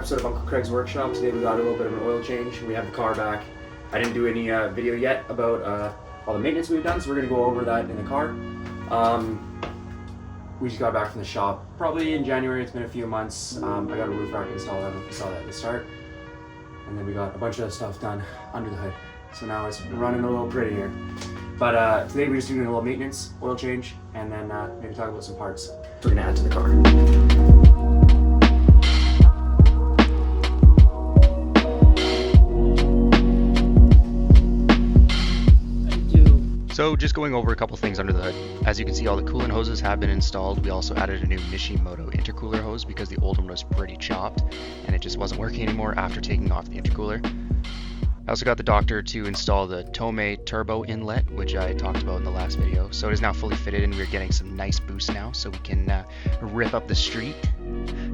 episode of Uncle Craig's Workshop. Today we got a little bit of an oil change. We have the car back. I didn't do any video yet about all the maintenance we've done, so we're going to go over that in the car. We just got back from the shop, probably in January. It's been a few months. I got a roof rack installed. I don't know if you saw that at the start. And then we got a bunch of stuff done under the hood. So now it's running a little prettier. But today we're just doing a little maintenance, oil change, and then maybe talk about some parts we're going to add to the car. So just going over a couple things under the hood. As you can see, all the coolant hoses have been installed. We also added a new Nishimoto intercooler hose because the old one was pretty chopped and it just wasn't working anymore after taking off the intercooler. I also got the doctor to install the Tomei turbo inlet, which I talked about in the last video. So it is now fully fitted and we're getting some nice boost now, so we can rip up the street.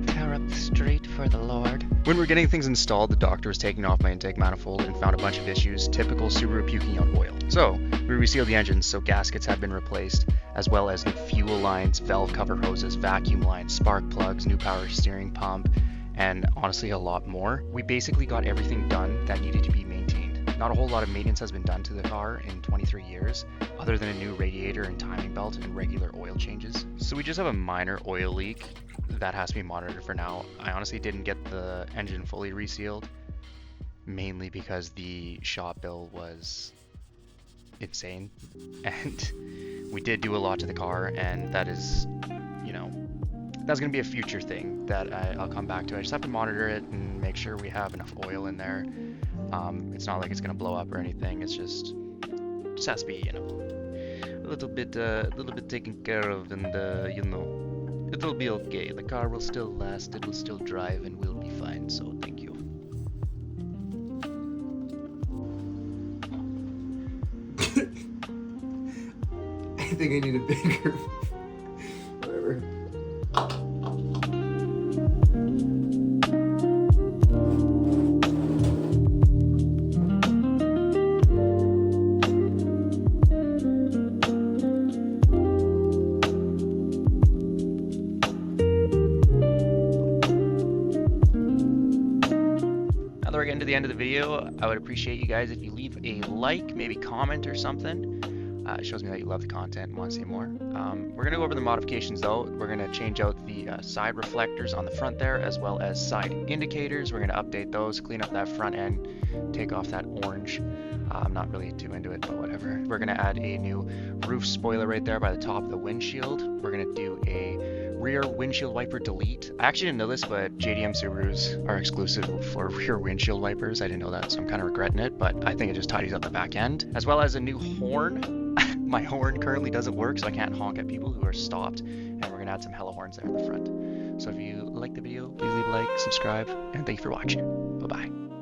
Tear up the street for the Lord. When we're getting things installed, the doctor was taking off my intake manifold and found a bunch of issues, typical Subaru puking out oil. So we resealed the engines, so gaskets have been replaced, as well as new fuel lines, valve cover hoses, vacuum lines, spark plugs, new power steering pump, and honestly a lot more. We basically got everything done that needed to be maintained. Not a whole lot of maintenance has been done to the car in 23 years, other than a new radiator and timing belt and regular oil changes. So we just have a minor oil leak that has to be monitored for now. I honestly didn't get the engine fully resealed, mainly because the shop bill was insane, and we did do a lot to the car, and that is, that's going to be a future thing that I'll come back to. I just have to monitor it and make sure we have enough oil in there. It's not like it's going to blow up or anything. It's just has to be, a little bit taken care of, and it'll be okay. The car will still last, it will still drive, and we'll be fine. So thank you. I think I need a bigger... whatever. Now that we're getting to the end of the video, I would appreciate you guys if you leave a like, maybe comment or something. It shows me that you love the content and want to see more. We're going to go over the modifications though. We're going to change out the side reflectors on the front there, as well as side indicators. We're going to update those, clean up that front end, take off that orange. I'm not really too into it, but whatever. We're going to add a new roof spoiler right there by the top of the windshield. We're going to do a rear windshield wiper delete. I actually didn't know this, but Jdm Subarus are exclusive for rear windshield wipers. I didn't know that, so I'm kind of regretting it, but I think it just tidies up the back end. As well as a new horn. My horn currently doesn't work, so I can't honk at people who are stopped, and we're going to add some hello horns there in the front. So if you like the video, please leave a like, subscribe, and thank you for watching. Bye-bye.